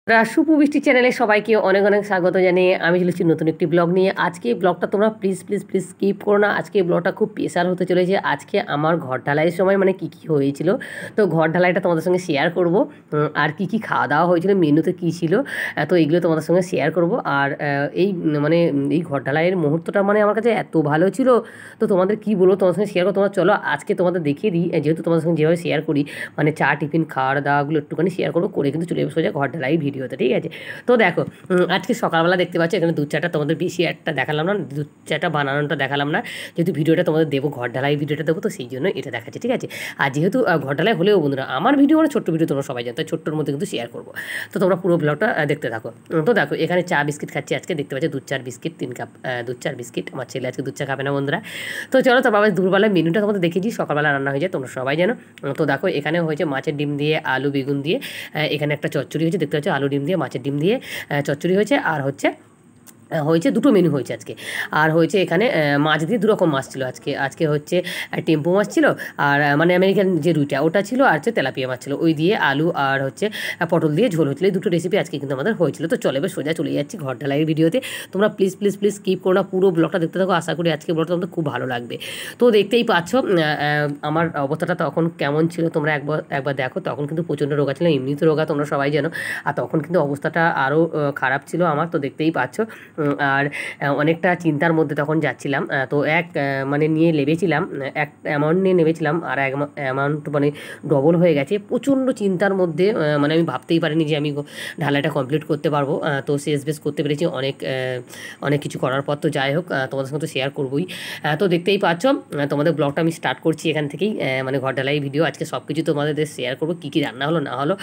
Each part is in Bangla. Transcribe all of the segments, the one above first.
সুপু বৃষ্টি চ্যানেলে সবাইকে অনেক অনেক স্বাগত জানিয়ে আমি চলেছি নতুন একটি ব্লগ নিয়ে। আজকে এই ব্লগটা তোমরা প্লিজ প্লিজ প্লিজ স্কিপ করো না। আজকে এই ব্লগটা খুব স্পেশাল হতে চলেছে। আজকে আমার ঘর ঢালাইয়ের সময় মানে কী হয়েছিল, তো ঘর ঢালাইটা তোমাদের সঙ্গে শেয়ার করব। আর কি খাওয়া দাওয়া হয়েছিল, মেনুতে কী ছিল, তো এইগুলো তোমাদের সঙ্গে শেয়ার করব। আর এই মানে এই ঘর ঢালাইয়ের মুহূর্তটা মানে আমার কাছে এত ভালো ছিল, তো তোমাদের কী বলবো, তোমাদের সঙ্গে শেয়ার করো। তোমরা চলো আজকে তোমাদের দেখিয়ে দিই, যেহেতু তোমাদের সঙ্গে যেভাবে শেয়ার করি মানে চা টিফিন খাওয়া দাওয়াগুলো একটুখানি শেয়ার করবো, করে কিন্তু চলে যাবো সোজা ঘর ঢালাই ভিডিওতে, ঠিক আছে? তো দেখো আজকে সকালবেলা দেখতে পাচ্ছ এখানে দুধ চাটা তোমাদের বেশি একটা দেখালাম না, দুধ চাটা বানানোটা দেখালাম না, যেহেতু ভিডিওটা তোমাদের দেবো, ঘর ঢালাই ভিডিওটা দেবো, তো সেই জন্য এটা দেখাচ্ছে, ঠিক আছে? আর যেহেতু ঘর ঢালাই হলেও বন্ধুরা আমার ভিডিও মানে ছোট্ট ভিডিও, তোমরা সবাই জানো, তাই ছোট্টর মধ্যে কিন্তু শেয়ার করবো। তো তোমরা পুরো ব্লগটা দেখতে থাকো। তো দেখো এখানে চা বিস্কিট খাচ্ছি আজকে, দেখতে পাচ্ছি দুধ চার বিস্কিট 3 কাপ দুধ চার বিস্কিট। আমার ছেলে আজকে দুধ চা খাবে না বন্ধুরা। তো চলো তারপর আবার দুপুরবেলায় মেনুটা তোমাদের দেখেছি, সকালবেলা রান্না হয়ে যায়, তোমরা সবাই জানো। তো দেখো এখানে হয়েছে মাছের ডিম দিয়ে আলু বেগুন দিয়ে, এখানে একটা চচ্চড়ি হয়েছে, দেখতে পাচ্ছ আলু ডিম দিয়ে মাছের ডিম দিয়ে চচ্চড়ি হয়েছে, আর হয়েছে দুটো মেনু হয়েছে আজকে। আর হয়েছে এখানে মাছ দিয়ে দুরকম মাছ ছিল আজকে। আজকে হচ্ছে টেম্পো মাছ ছিল, আর মানে আমেরিকান যে রুইটা ওটা ছিল, আর হচ্ছে তেলাপিয়া মাছ ছিল, ওই দিয়ে আলু আর হচ্ছে পটল দিয়ে ঝোল হচ্ছিলো। এই দুটো রেসিপি আজকে কিন্তু আমাদের হয়েছিল। তো চলে এবার সোজা চলে যাচ্ছি ঘর ঢালাইয়ের ভিডিওতে। তোমরা প্লিজ প্লিজ প্লিজ স্কিপ করো না, পুরো ব্লগটা দেখতে থাকো। আশা করি আজকে ব্লগটা তোমাদের খুব ভালো লাগবে। তো দেখতেই পাচ্ছ আমার অবস্থাটা তখন কেমন ছিল, তোমরা একবার দেখো। তখন কিন্তু প্রচণ্ড রোগা ছিল, এমনিতে রোগা তোমরা সবাই জানো, আর তখন কিন্তু অবস্থাটা আরও খারাপ ছিল আমার। তো দেখতেই পাচ্ছ আর অনেকটা চিন্তার মধ্যে তখন যাচ্ছিলাম। তো মানে নিয়ে নেবেছিলাম, এক অ্যামাউন্ট নিয়ে নেবেছিলাম, আর এক অ্যামাউন্ট মানে ডবল হয়ে গেছে। প্রচণ্ড চিন্তার মধ্যে মানে আমি ভাবতেই পারিনি যে আমি ঢালাইটা কমপ্লিট করতে পারবো। তো শেষ বেশ করতে পেরেছি অনেক কিছু করার পর। তো যাই হোক তোমাদের সঙ্গে তো শেয়ার করবোই। তো দেখতেই পাচ্ছ তোমাদের ব্লগটা আমি স্টার্ট করছি এখান থেকেই, মানে ঘর ঢালাই ভিডিও। আজকে সব কিছু তোমাদের শেয়ার করবো, কী কী রান্না হলো না হলো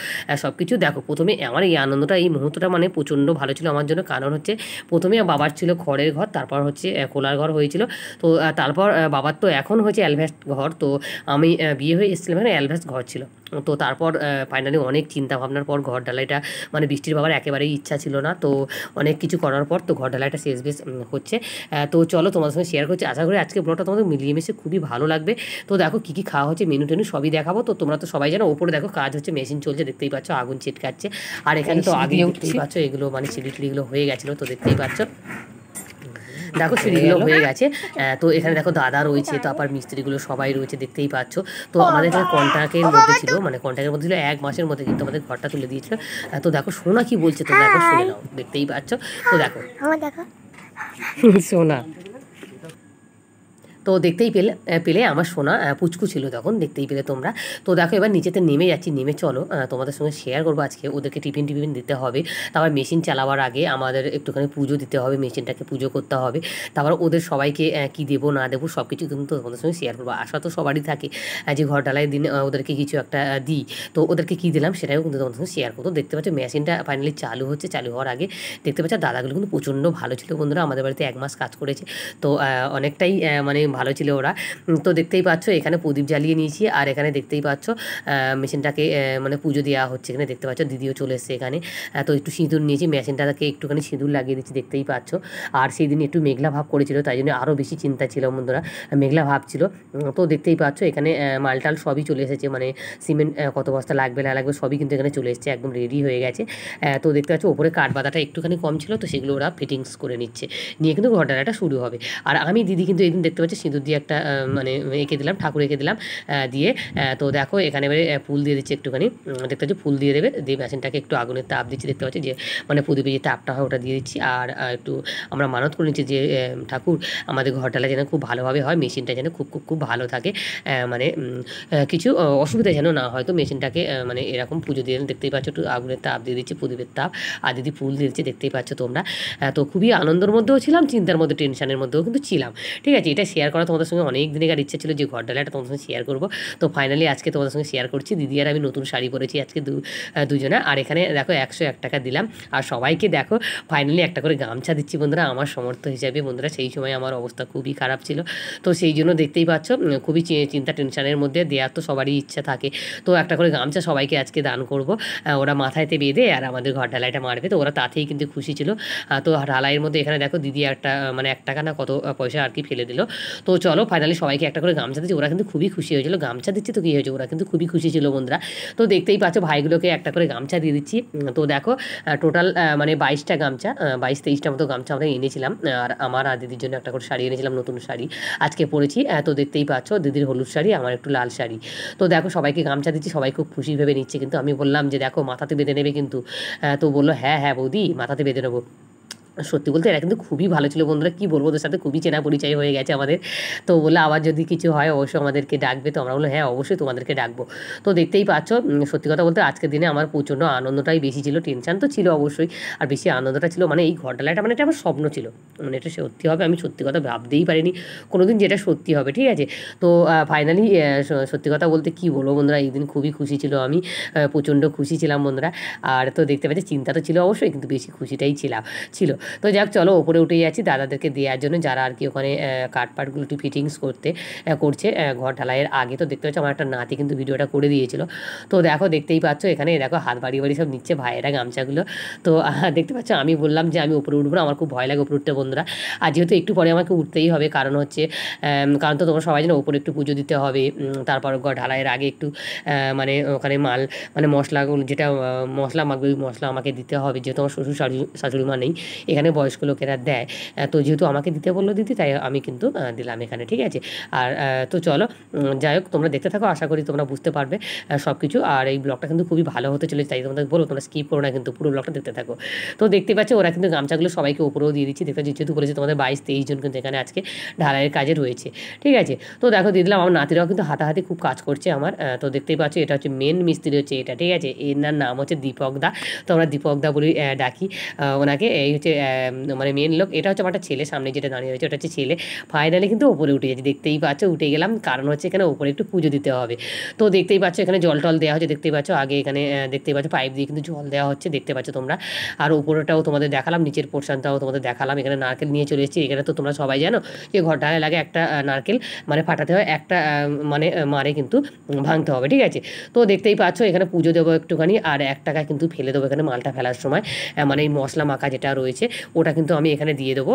সব কিছু। দেখো প্রথমে আমার এই আনন্দটা, এই মুহূর্তটা মানে প্রচণ্ড ভালো ছিল আমার জন্য। কারণ হচ্ছে প্রথমে বাবার ছিল খড়ের ঘর, তারপর হচ্ছে খোলার ঘর হয়েছিল। তো তারপর বাবার তো এখন হয়েছে অ্যালভেস্ট ঘর। তো আমি বিয়ে হয়ে এসেছিলাম, এখানে অ্যালভেস্ট ঘর ছিল। তো তারপর ফাইনালি অনেক চিন্তা ভাবনার পর ঘর ঢালাইটা, মানে বৃষ্টির বাবার একেবারেই ইচ্ছা ছিল না, তো অনেক কিছু করার পর তো ঘর ঢালাইটা শেষ বেশ হচ্ছে। তো চলো তোমাদের সঙ্গে শেয়ার করছি। আশা করি আজকে ব্লগটা তোমাদের মিলিয়ে মিশে খুবই ভালো লাগবে। তো দেখো কী কী খাওয়া হচ্ছে, মেনু টেনু সবই দেখাবো। তো তোমরা তো সবাই জানো, ওপরে দেখো কাজ হচ্ছে, মেশিন চলছে, দেখতেই পাচ্ছ আগুন ছিটকাচ্ছে। আর এখানে তো আগে দেখতেই পাচ্ছ এগুলো মানে সিঁড়ি টিড়িগুলো হয়ে গেছিলো, তো দেখতেই পাচ্ছ দেখো সিঁড়িগুলো হয়ে গেছে। তো এখানে দেখো দাদা রয়েছে, তারপর মিস্ত্রিগুলো সবাই রয়েছে, দেখতেই পাচ্ছ। তো আমাদের এখানে কন্ট্রাক্টের মধ্যে ছিল, মানে কন্ট্রাক্টের মধ্যে ছিল 1 মাসের মধ্যে কিন্তু আমাদের ঘরটা তুলে দিয়েছিল। তো দেখো সোনা কি বলছে, তোমরা একবার শুনে নাও, দেখতেই পাচ্ছ। তো দেখো সোনা, তো দেখতেই পেলে আমার সোনা পুচকু ছিল তখন, দেখতেই পেলে তোমরা। তো দেখো এবার নিচেতে নেমে যাচ্ছি, নেমে চলো তোমাদের সঙ্গে শেয়ার করবো। আজকে ওদেরকে টিফিন দিতে হবে, তারপর মেশিন চালাবার আগে আমাদের একটুখানি পুজো দিতে হবে, মেশিনটাকে পুজো করতে হবে। তারপর ওদের সবাইকে কী দেবো না দেবো সব কিছু কিন্তু তোমাদের সঙ্গে শেয়ার করবো। আশা তো সবারই থাকে যে ঘর ঢালাই দিন ওদেরকে কিছু একটা দিই, তো ওদেরকে কী দিলাম সেটাও কিন্তু তোমাদের সঙ্গে শেয়ার করবো। দেখতে পাচ্ছ মেশিনটা ফাইনালি চালু হচ্ছে, চালু হওয়ার আগে দেখতে পাচ্ছ দাদাগুলো কিন্তু প্রচণ্ড ভালো ছিল বন্ধুরা, আমাদের বাড়িতে 1 মাস কাজ করেছে, তো অনেকটাই মানে ভালো ছিল ওরা। তো দেখতেই পাচ্ছ এখানে প্রদীপ জ্বালিয়ে নিয়েছি, আর এখানে দেখতেই পাচ্ছ মেশিনটাকে মানে পুজো দেওয়া হচ্ছে। এখানে দেখতে পাচ্ছ দিদিও চলে এসছে এখানে। তো একটু সিঁদুর নিয়েছি, মেশিনটাকে একটুখানি সিঁদুর লাগিয়ে দিচ্ছি, দেখতেই পাচ্ছ। আর সেই দিন একটু মেঘলা ভাব করেছিল, তাই জন্য আরও বেশি চিন্তা ছিল বন্ধুরা, মেঘলা ভাব ছিল। তো দেখতেই পাচ্ছ এখানে মালটাল সবই চলে এসেছে, মানে সিমেন্ট কত বস্তা লাগবে না লাগবে সবই কিন্তু এখানে চলে এসেছে, একদম রেডি হয়ে গেছে। তো দেখতে পাচ্ছ ওপরে কাঠ বাঁধাটা একটুখানি কম ছিল, তো সেগুলো ওরা ফিটিংস করে নিচ্ছে, নিয়ে কিন্তু ঘর ঢালাইটা শুরু হবে। আর আমি দিদি কিন্তু এই দিন দেখতে পাচ্ছি সিঁদুর দিয়ে একটা মানে এঁকে দিলাম, ঠাকুর এঁকে দিলাম দিয়ে। তো দেখো এখানে এবারে ফুল দিয়ে দিচ্ছি একটুখানি, দেখতে পাচ্ছি ফুল দিয়ে দেবে, দিয়ে মেশিনটাকে একটু আগুনের তাপ দিচ্ছি, দেখতে পাচ্ছি যে মানে প্রদীপে যে তাপটা হয় ওটা দিয়ে দিচ্ছি। আর একটু আমরা মানত করে নিচ্ছি যে ঠাকুর আমাদের ঘর ঢালা যেন খুব ভালোভাবে হয়, মেশিনটা যেন খুব খুব খুব ভালো থাকে, মানে কিছু অসুবিধা যেন না হয়। তো মেশিনটাকে মানে এরকম পুজো দিয়ে দেখতেই পাচ্ছ, একটু আগুনের তাপ দিয়ে দিচ্ছি, প্রদীপের তাপ, আর দিদি ফুল দিয়ে দিচ্ছে, দেখতেই পাচ্ছ তোমরা। তো খুবই আনন্দের মধ্যেও ছিলাম, চিন্তার মধ্যে টেনশনের মধ্যেও কিন্তু ছিলাম, ঠিক আছে? এটা শেয়ার করা তোমাদের সঙ্গে অনেক দিনের ইচ্ছা ছিল যে ঘর ঢালাইটা তোমাদের সঙ্গে শেয়ার করবো। তো ফাইনালি আজকে তোমাদের সঙ্গে শেয়ার করছি। দিদি আর আমি নতুন শাড়ি পরেছি আজকে দুজনে। আর এখানে দেখো 101 টাকা দিলাম, আর সবাইকে দেখো ফাইনালি একটা করে গামছা দিচ্ছি বন্ধুরা, আমার সমর্থ হিসাবে বন্ধুরা। সেই সময় আমার অবস্থা খুবই খারাপ ছিল, তো সেই জন্য দেখতেই পাচ্ছ খুবই চিন্তা টেনশনের মধ্যে, দেওয়ার তো সবারই ইচ্ছা থাকে। তো একটা করে গামছা সবাইকে আজকে দান করব, ওরা মাথায়তে বেঁধে আর আমাদের ঘর ঢালাইটা মারবে, তো ওরা তাতেই কিন্তু খুশি ছিল। তো ঢালাইয়ের মধ্যে এখানে দেখো দিদি একটা মানে 1 টাকা না কত পয়সা আর কি ফেলে দিল। তো চলো ফাইনালি সবাইকে একটা করে গামছা দিচ্ছি, ওরা কিন্তু খুবই খুশি হয়েছিল। গামছা দিচ্ছে তো কী হয়েছে, ওরা কিন্তু খুবই খুশি ছিল বন্ধুরা। তো দেখতেই পাচ্ছ ভাইগুলোকে একটা করে গামছা দিয়ে দিচ্ছি। তো দেখো টোটাল মানে 22টা গামছা, 22-23টা মতো গামছা আমরা এনেছিলাম। আর আমার আর দিদির জন্য একটা করে শাড়ি এনেছিলাম, নতুন শাড়ি আজকে পরেছি। তো দেখতেই পাচ্ছ দিদির হলুদ শাড়ি, আমার একটু লাল শাড়ি। তো দেখো সবাইকে গামছা দিচ্ছি, সবাই খুব খুশি ভেবে নিচ্ছে। কিন্তু আমি বললাম যে দেখো মাথাতে বেঁধে নেবে কিন্তু। তো বললো হ্যাঁ হ্যাঁ বৌদি মাথাতে বেঁধে নেবো। সত্যি বলতে এরা কিন্তু খুবই ভালো ছিল বন্ধুরা, কী বলবো, ওদের সাথে খুবই চেনা পরিচয় হয়ে গেছে আমাদের। তো বললো আবার যদি কিছু হয় অবশ্যই আমাদেরকে ডাকবে। তো আমরা বললো হ্যাঁ অবশ্যই তোমাদেরকে ডাকবো। তো দেখতেই পাচ্ছ সত্যি কথা বলতে আজকের দিনে আমার প্রচণ্ড আনন্দটাই বেশি ছিল, টেনশন তো ছিল অবশ্যই, আর বেশি আনন্দটা ছিল মানে এই ঘর ঢালাইটা, মানে এটা আমার স্বপ্ন ছিল, মানে এটা সত্যি হবে আমি সত্যি কথা ভাবতেই পারিনি কোনোদিন যেটা সত্যি হবে, ঠিক আছে। তো ফাইনালি সত্যি কথা বলতে কী বলবো বন্ধুরা, এই দিন খুবই খুশি ছিল আমি, প্রচণ্ড খুশি ছিলাম বন্ধুরা। আর তো দেখতে পাচ্ছি চিন্তা তো ছিল অবশ্যই, কিন্তু বেশি খুশিটাই ছিল। তো যাক চলো ওপরে উঠে যাচ্ছি দাদাদেরকে দেওয়ার জন্য, যারা আর কি ওখানে কাঠপাটগুলো একটু ফিটিংস করছে ঘর ঢালাইয়ের আগে। তো দেখতে পাচ্ছ আমার একটা নাতি কিন্তু ভিডিওটা করে দিয়েছিল। তো দেখো দেখতেই পাচ্ছ এখানে দেখো হাত বাড়ি বাড়ি সব নিচ্ছে ভাইয়েরা গামছাগুলো। তো দেখতে পাচ্ছ আমি বললাম যে আমি উপরে উঠবো না, আমার খুব ভয় লাগে উপরে উঠতে বন্ধুরা। আর যেহেতু একটু পরে আমাকে উঠতেই হবে, কারণ হচ্ছে কারণ তো তোমরা সবাই জানো ওপরে একটু পুজো দিতে হবে। তারপর ঘর ঢালাইয়ের আগে একটু মানে ওখানে মানে মশলাগুলো যেটা মশলা মাখবে ওই মশলা আমাকে দিতে হবে, যেহেতু আমার শ্বশুর শাশুড়ি মা নেই এখানে, বয়স্ক লোকেরা দেয়। তো যেহেতু আমাকে দিতে বললো দিদি, তাই আমি কিন্তু দিলাম এখানে, ঠিক আছে। আর তো চলো যাই হোক তোমরা দেখতে থাকো, আশা করি তোমরা বুঝতে পারবে সব কিছু। আর এই ব্লগটা কিন্তু খুবই ভালো হতে চলেছে, তাই তোমাদের বলো তোমরা স্কিপ করো না, কিন্তু পুরো ব্লগটা দেখতে থাকো। তো দেখতে পাচ্ছ ওরা কিন্তু গামছাগুলো সবাইকে উপরেও দিয়ে দিচ্ছি, দেখতে যেহেতু বলেছে তোমাদের 22-23 জন কিন্তু এখানে আজকে ঢালাইয়ের কাজে রয়েছে, ঠিক আছে। তো দেখো দিয়ে দিলাম, আমার নাতিরাও কিন্তু হাতাহাতি খুব কাজ করছে আমার। তো দেখতেই পাচ্ছ এটা হচ্ছে মেন মিস্ত্রি হচ্ছে এটা, ঠিক আছে। এনার নাম হচ্ছে দীপক দা, তো আমরা দীপক দা বলে ডাকি ওনাকে। এই হচ্ছে মানে মেন লোক। এটা হচ্ছে আমার একটা ছেলে সামনে যেটা দাঁড়িয়ে রয়েছে, ওটা হচ্ছে ছেলে। ফাইনালি কিন্তু ওপরে উঠে যাচ্ছে, দেখতেই পাচ্ছ উঠে গেলাম, কারণ হচ্ছে এখানে ওপরে একটু পুজো দিতে হবে। তো দেখতেই পাচ্ছ এখানে জল টল দেওয়া হচ্ছে, দেখতেই পাচ্ছ আগে এখানে দেখতেই পাচ্ছ পাইপ দিয়ে কিন্তু জল দেওয়া হচ্ছে, দেখতে পাচ্ছ তোমরা। আর উপরেটাও তোমাদের দেখালাম, নিচের পোর্শনটাও তোমাদের দেখালাম। এখানে নারকেল নিয়ে চলে এসেছি, এখানে তো তোমরা সবাই জানো যে ঘর ঢালাই লাগে একটা নারকেল মানে ফাটাতে হয়, একটা মানে মারে কিন্তু ভাঙতে হবে, ঠিক আছে। তো দেখতেই পাচ্ছ এখানে পুজো দেবো একটুখানি, আর 1 টাকা কিন্তু ফেলে দেবো এখানে মালটা ফেলার সময়, মানে এই মশলা মাখা যেটা রয়েছে ওটা কিন্তু আমি এখানে দিয়ে দেবো,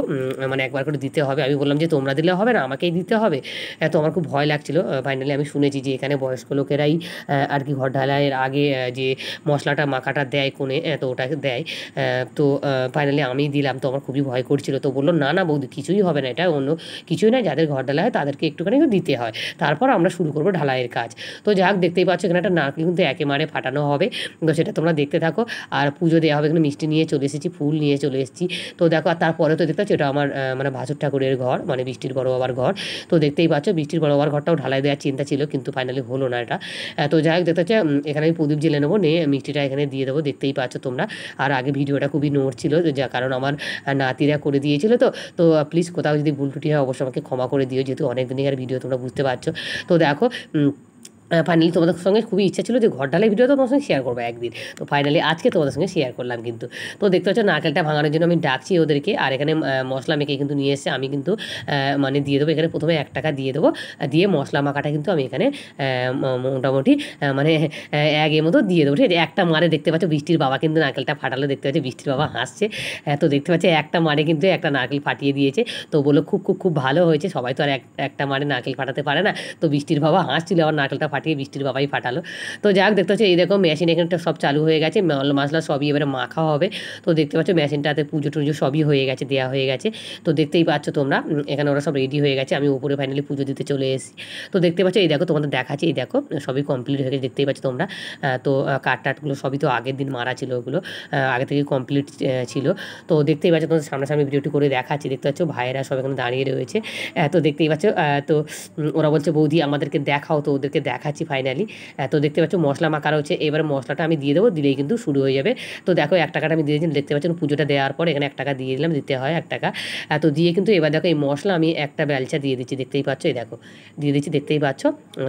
মানে একবার করে দিতে হবে। আমি বললাম যে তোমরা দিলে হবে না, আমাকেই দিতে হবে। তো আমার খুব ভয় লাগছিলো। ফাইনালি আমি শুনেছি যে এখানে বয়স্ক লোকেরাই আর কি ঘর ঢালাইয়ের আগে যে মশলাটা মাখাটা দেয় কোণে, তো ওটা দেয়। তো ফাইনালি আমি দিলাম, তো আমার খুবই ভয় করছিল। তো বললো না না বৌদি কিছুই হবে না, এটা অন্য কিছুই না, যাদের ঘর ঢালাই হয় তাদেরকে একটুখানি দিতে হয়, তারপর আমরা শুরু করবো ঢালাইয়ের কাজ। তো যাক দেখতেই পাচ্ছ এখানে একটা নারকেল কিন্তু একেবারে ফাটানো হবে, তো সেটা তোমরা দেখতে থাকো। আর পুজো দেওয়া হবে, এখানে মিষ্টি নিয়ে চলে এসেছি, ফুল নিয়ে চলে এসেছি। তো দেখো আর তারপরে তো দেখতে পাচ্ছ এটা আমার মানে ভাসুর ঠাকুরের ঘর, মানে বৃষ্টির বড় বাবার ঘর। তো দেখতেই পাচ্ছ বৃষ্টির বড় বাবার ঘরটাও ঢালাই দেওয়ার চিন্তা ছিল, কিন্তু ফাইনালি হলো না এটা। তো যাই হোক দেখতে পাচ্ছ এখানে আমি প্রদীপ জেলে নেবো, নিয়ে মিষ্টিটা এখানে দিয়ে দেবো, দেখতেই পাচ্ছ তোমরা। আর আগে ভিডিওটা খুবই নড়ছিল, যা কারণ আমার নাতিরা করে দিয়েছিল। তো প্লিজ কোথাও যদি ভুল ত্রুটি হয় অবশ্যই আমাকে ক্ষমা করে দিও, যেহেতু অনেক দিনের ভিডিও তোমরা বুঝতে পারছো। তো দেখো ফাইনালি তোমাদের সঙ্গে খুবই ইচ্ছা ছিল যে ঘর ঢালাই ভিডিও তো তোমার সঙ্গে শেয়ার করবো একদিন, তো ফাইনালি আজকে তোমাদের সঙ্গে শেয়ার করলাম কিন্তু। তো দেখতে পাচ্ছ নারকেলটা ভাঙানোর জন্য আমি ডাকছি ওদেরকে, আর এখানে মশলা মেখে কিন্তু নিয়ে এসে আমি কিন্তু মানে দিয়ে দেবো এখানে, প্রথমে 1 টাকা দিয়ে দেবো, দিয়ে মশলা মাখাটা কিন্তু আমি এখানে মোটামুটি মানে এর মতো দিয়ে দেবো, ঠিক আছে। একটা মারে দেখতে পাচ্ছ বৃষ্টির বাবা কিন্তু নারকেলটা ফাটালো, দেখতে পাচ্ছি বৃষ্টির বাবা হাসছে। তো দেখতে পাচ্ছি একটা মারে কিন্তু একটা নারকেল ফাটিয়ে দিয়েছে। তো বললো খুব খুব খুব ভালো হয়েছে, সবাই তো আর একটা মারে নারকেল ফাটাতে পারে না। তো বৃষ্টির বাবা হাসছিল, আবার নারকেলটা ফাটিয়ে বৃষ্টির বাবাই ফাটালো। তো যাক দেখতে পাচ্ছ এই দেখো মেশিন এখানটা সব চালু হয়ে গেছে, মশলা সবই এবারে মাখা হবে। তো দেখতে পাচ্ছ মেশিনটাতে পুজো টুজো সবই হয়ে গেছে, দেওয়া হয়ে গেছে। তো দেখতেই পাচ্ছ তোমরা এখানে ওরা সব রেডি হয়ে গেছে, আমি উপরে ফাইনালি পুজো দিতে চলে এসেছি। তো দেখতে পাচ্ছ এই দেখো তোমাদের দেখাচ্ছি, এই দেখো সবই কমপ্লিট হয়ে গেছে, দেখতেই পাচ্ছ তোমরা। তো কাঠ টাটগুলো সবই তো আগের দিন মারা ছিল, ওগুলো আগে থেকে কমপ্লিট ছিল। তো দেখতেই পাচ্ছ তোমাদের সামনাসামনি ভিডিওটি করে দেখাচ্ছি, দেখতে পাচ্ছ ভাইয়েরা সব এখানে দাঁড়িয়ে রয়েছে। তো দেখতেই পাচ্ছ তো ওরা বলছে বৌদি আমাদেরকে দেখাও, তো ওদেরকে দেখাচ্ছি ফাইনালি। তো দেখতে পাচ্ছ মশলা মাখা রয়েছে, এবার মশলাটা আমি দিয়ে দেবো, দিলেই কিন্তু শুরু হয়ে যাবে। তো দেখো 1 টাকাটা আমি দিয়ে দিয়েছি, দেখতে পাচ্ছেন পুজোটা দেওয়ার পর এখানে 1 টাকা দিয়ে দিলাম, দিতে হয় 1 টাকা। তো দিয়ে কিন্তু এবার দেখো এই মশলা আমি একটা বেলচা দিয়ে দিচ্ছি, দেখতেই পাচ্ছ, এই দেখো দিয়ে দিচ্ছি, দেখতেই পাচ্ছ।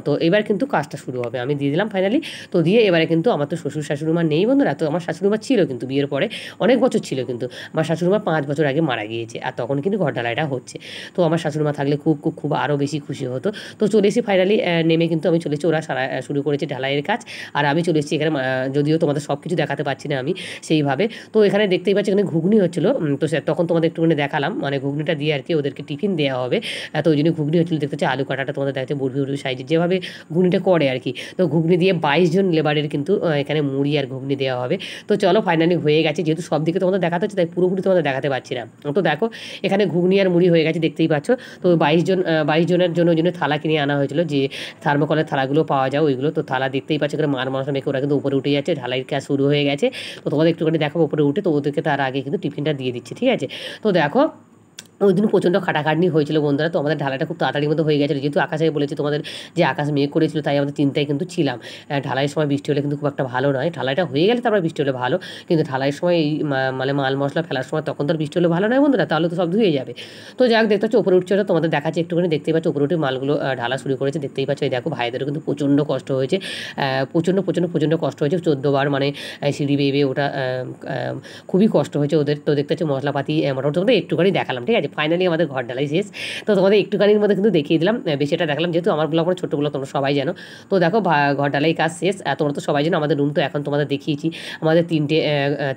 তো এবার কিন্তু কাজটা শুরু হবে, আমি দিয়ে দিলাম ফাইনালি। তো দিয়ে এবারে কিন্তু আমার তো শ্বশুর শাশুড়িমা নেই বন্ধুরা, তো আমার শাশুড়িমা ছিল কিন্তু বিয়ের পরে অনেক বছর ছিল, কিন্তু আমার শাশুড়িমা 5 বছর আগে মারা গিয়েছে, আর তখন কিন্তু ঘর ঢালাইটা হচ্ছে। তো আমার শাশুড়িমা থাকলে খুব খুব খুব আরও বেশি খুশি হতো। তো চলে এসে ফাইনালি নেমে কিন্তু আমি চলেছি ওরা শুরু করেছে ঢালাইয়ের কাজ। আর আমি চলে এসেছি এখানে, যদিও তোমাদের সব কিছু দেখাতে পারছি না আমি সেইভাবে। তো এখানে দেখতেই পাচ্ছি এখানে ঘুগনি হচ্ছিলো, তো তখন তোমাদের একটুখানি দেখালাম, মানে ঘুগনিটা দিয়ে আর কি ওদেরকে টিফিন দেওয়া হবে। তো ওই জন্য ঘুগনি হচ্ছিলো, দেখতে পাচ্ছি আলু কাটাটা তোমাদের দেখাচ্ছে বড়বি বড়বি সাইজে, যেভাবে ঘুগনিটা করে আর কি। তো ঘুগনি দিয়ে 22 জন লেবারের কিন্তু এখানে মুড়ি আর ঘুগনি দেওয়া হবে। তো চলো ফাইনালি হয়ে গেছে, যেহেতু সব দিকে তোমাদের দেখাতে হচ্ছে তাই পুরোপুরি তোমাদের দেখাতে পারছি না। তো দেখো এখানে ঘুগনি আর মুড়ি হয়ে গেছে, দেখতেই পাচ্ছ। তো 22 জনের জন্য ওই জন্য থালা কিনে আনা হয়েছিল, যে থার্মোকলের থালাগুলো পাওয়া যায় ওইগুলো। তো থালা দেখতেই পাচ্ছ এখানে মার মশলা মেখে ওরা কিন্তু উপরে উঠে যাচ্ছে, ঢালাইয়ের কাজ শুরু হয়ে গেছে। তো তোমাদের একটুখানি দেখো উপরে উঠে, তো ওদেরকে তার আগে কিন্তু টিফিনটা দিয়ে দিচ্ছে, ঠিক আছে। তো দেখো ওই দিন প্রচণ্ড খাটাখাটনি হয়েছিল বন্ধুরা, তো আমাদের ঢালাইটা খুব তাড়াতাড়ির মধ্যে হয়ে গেছিলো, যেহেতু আকাশে বলেছি তোমাদের যে আকাশ মেঘ করেছিল, তাই আমাদের চিন্তায় কিন্তু ছিলাম। ঢালাইয়ের সময় বৃষ্টি হলে কিন্তু খুব একটা ভালো নয়, ঢালাইটা হয়ে গেলে তারপরে বৃষ্টি হলে ভালো, কিন্তু ঢালাইয়ের সময় এই মানে মাল মশলা ফেলার সময় তখন তো আর বৃষ্টি হলে ভালো নয় বন্ধুরা, তাহলে তো সব ধুয়ে যাবে। তো যাক দেখতে পাচ্ছ উপরে উঠছে, তোমাদের দেখাচ্ছে একটুখানি, দেখতেই পাচ্ছ উপরে উঠে মালগুলো ঢালা শুরু করেছে, দেখতেই পাচ্ছ। এই দেখো ভাইদেরও কিন্তু প্রচণ্ড কষ্ট হয়েছে, প্রচণ্ড কষ্ট হয়েছে, 14 বার মানে সিঁড়ি বেয়ে ওটা খুবই কষ্ট হয়েছে ওদের। তো দেখতে পাচ্ছ মশলাপাতি মোটামুটি তোমাদের একটুখানি দেখালাম, ঠিক আছে। ফাইনালি আমাদের ঘর ঢালাই শেষ, তো তোমাদের একটুখানির মধ্যে কিন্তু দেখিয়ে দিলাম, বেশি এটা দেখালাম, যেহেতু আমার ব্লগ মানে ছোটো ব্লগ, তোমরা সবাই জানো। তো দেখো ঘর ঢালাই কাজ শেষ, তোমরা তো সবাই জানো আমাদের রুম তো এখন তোমাদের দেখিয়েছি, আমাদের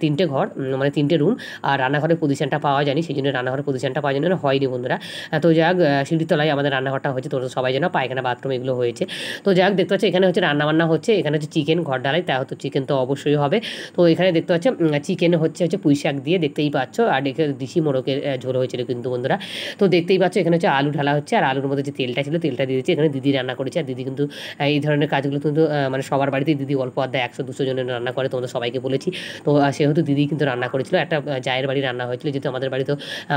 তিনটে ঘর, মানে 3টে রুম, আর রান্নাঘরের পজিশনটা পাওয়া যায়নি, সেই জন্য রান্নাঘরের পজিশনটা পাওয়া যায় না, হয়নি বন্ধুরা। তো যাক সিঁড়ির তলায় আমাদের রান্নাঘরটা হয়েছে, তোমরা সবাই জানো, পায়খানা বাথরুম এগুলো হয়েছে। তো যাক দেখতে পাচ্ছ এখানে হচ্ছে রান্নাবান্না হচ্ছে, এখানে হচ্ছে চিকেন, ঘর ঢালাই তা হতো চিকেন তো অবশ্যই হবে। তো এখানে দেখতে পাচ্ছ চিকেন হচ্ছে পুঁই শাক দিয়ে, দেখতেই পাচ্ছ, আর এখানে দেশি মোরগের ঝোল হয়েছিল কিন্তু বন্ধুরা। তো দেখতেই পাচ্ছ এখানে হচ্ছে আলু ঢালা হচ্ছে, আর আলুর মধ্যে যে তেলটা ছিল তেলটা দিয়ে দিচ্ছে, এখানে দিদি রান্না করেছে। আর দিদি কিন্তু এই ধরনের কাজগুলো কিন্তু মানে সবার বাড়িতেই দিদি অল্প আড্ডায় 100-200 জনের রান্না করে, তোমাদের সবাইকে বলেছি। তো সেহেতু দিদি কিন্তু রান্না করেছিল, একটা জায়ের বাড়ি রান্না হয়েছিল, যেহেতু আমাদের বাড়িতে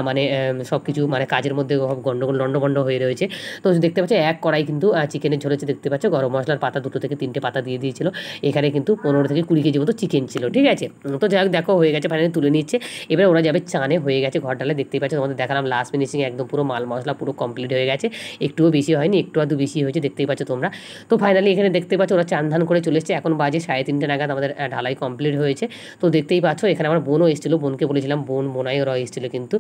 মানে সব কিছু মানে কাজের মধ্যে গন্ডগোল লন্ডভন্ড হয়ে রয়েছে। তো দেখতে পাচ্ছ এক কড়াই কিন্তু চিকেনের ঝোল হচ্ছে, দেখতে পাচ্ছ গরম মশলার পাতা 2 থেকে 3টে পাতা দিয়ে দিয়েছিল, এখানে কিন্তু 15 থেকে 20 কেজি মতো চিকেন ছিল, ঠিক আছে। তো যাই হোক দেখো হয়ে গেছে, ফাইনালি তুলে নিচ্ছে, এবার ওরা যাবে চানে, হয়ে গেছে ঘর ঢালে, দেখতেই পাচ্ছ, তোমাদের দেখালাম লাস্ট ফিনিশিং একদম পুরো মাল মশলা পুরো কমপ্লিট হয়ে গেছে, একটুও বেশি হয়নি, একটু আধটু বেশি হয়েছে, দেখতেই পাচ্ছ তোমরা। তো ফাইনালি এখানে দেখতে পাচ্ছ ওরা চান ধান করে চলে এসছে, এখন বাজে 3:30 নাগাদ আমাদের ঢালাই কমপ্লিট হয়েছে। তো দেখতেই পাচ্ছ এখানে আমার বোনও এসেছিলো, বোনকে বলেছিলাম, বোনাই ওরা এসেছিলো, কিন্তু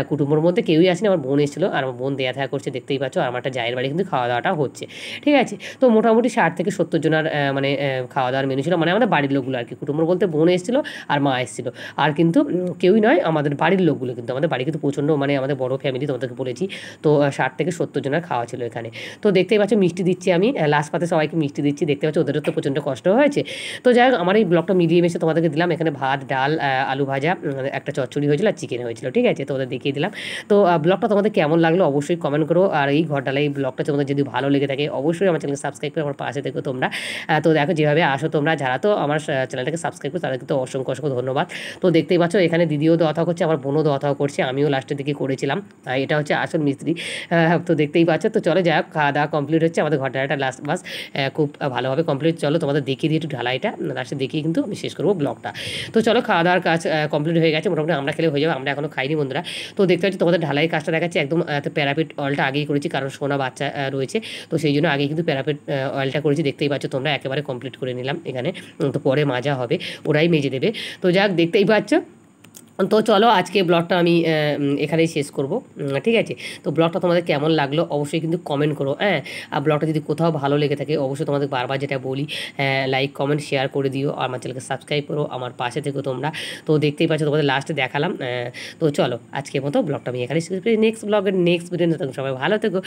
কুটুম্বর মধ্যে কেউই আসেনি, আমার বোন এসেছিলো, আর আমার বোন দেয়া থাকা করছে, দেখতেই পাচ্ছ। আর আমার একটা জায়ের বাড়ি কিন্তু খাওয়া দাওয়াটা হচ্ছে, ঠিক আছে। তো মোটামুটি 60 থেকে 70 জনের মানে খাওয়া দাওয়ার মেনু ছিল, মানে আমাদের বাড়ির লোকগুলো আর কি, কুটুম্বর বলতে বোন এসেছিলো আর মা এসেছিলো, আর কিন্তু কেউই নয়, আমাদের বাড়ির লোকগুলো, কিন্তু আমাদের বাড়ি কিন্তু প্রচণ্ড মানে আমাদের বড় ফ্যামিলি, তোমাদেরকে বলেছি। তো 60 থেকে 70 জনের খাওয়া ছিল এখানে। তো দেখতেই পাচ্ছ মিষ্টি দিচ্ছি আমি, লাস্ট পাতে সবাইকে মিষ্টি দিচ্ছি, দেখতে পাচ্ছ ওদেরও তো প্রচণ্ড কষ্ট হয়েছে। তো যাই হোক আমার এই ব্লগটা মিলিয়ে মিশে তোমাদেরকে দিলাম, এখানে ভাত, ডাল, আলু ভাজা, একটা চচ্চড়ি হয়েছিল, আর চিকেন হয়েছিল, ঠিক আছে। তো ওদের দেখিয়ে দিলাম। তো ব্লগটা তোমাদের কেমন লাগলো অবশ্যই কমেন্ট করো, আর এই ঘর ঢালাই ব্লগটা তোমাদের যদি ভালো লেগে থাকে অবশ্যই আমার চ্যানেলকে সাবস্ক্রাইব করে আমার পাশে থেকো তোমরা। তো দেখো যেভাবে আসো তোমরা, যারা তো আমার চ্যানেলটাকে সাবস্ক্রাইব করো তাদের কিন্তু অসংখ্য ধন্যবাদ। তো দেখতেই পাচ্ছ এখানে দিদিও দেওয়া করছে, আমার বোনও দেওয়া করছে, আমিও লাস্টের দিকে করেছিলাম, এটা হচ্ছে আসল মিস্ত্রি। তো দেখতেই পাচ্ছ। তো চলো যাই হোক খাওয়া দাওয়া কমপ্লিট হচ্ছে, আমাদের ঘর ঢালাইটা লাস্ট বাস খুব ভালোভাবে কমপ্লিট। চলো তোমাদের দেখিয়ে দিয়ে একটু ঢালাইটা লাস্টে দেখিয়ে কিন্তু আমি শেষ করবো ব্লগটা। তো চলো খাওয়া দাওয়ার কাজ কমপ্লিট হয়ে গেছে, মোটামুটি আমরা খেলে হয়ে যাবে, আমরা এখনও খাইনি বন্ধুরা। তো দেখতে পাচ্ছি তোমাদের ঢালাই কাজটা দেখাচ্ছে, একদম প্যারাপিট অয়েলটা আগেই করেছি, কারণ সোনা বাচ্চা রয়েছে, তো সেই জন্য আগেই কিন্তু প্যারাপিট অয়েলটা করেছি, দেখতেই পাচ্ছ তোমরা, একেবারে কমপ্লিট করে নিলাম এখানে। তো পরে মাজা হবে, ওরাই মেজে দেবে। তো যাক দেখতেই পাচ্ছ। তো চলো আজকে ব্লগটা আমি এখানেই শেষ করব, ঠিক আছে। তো ব্লগটা তোমাদের কেমন লাগলো অবশ্যই কিন্তু কমেন্ট করো, হ্যাঁ। আর ব্লগটা যদি কোথাও ভালো লেগে থাকে অবশ্যই তোমাদের বারবার যেটা বলি, লাইক কমেন্ট শেয়ার করে দিও, আর আমার চ্যানেলকে সাবস্ক্রাইব করো, আমার পাশে থেকো তোমরা। তো দেখতেই পাচ্ছ তোমাদের লাস্টে দেখালাম। তো চলো আজকের মতো ব্লগটা আমি এখানেই শেষ করি, নেক্সট ব্লগের নেক্সট ভিডিও সবাই ভালো থেকো।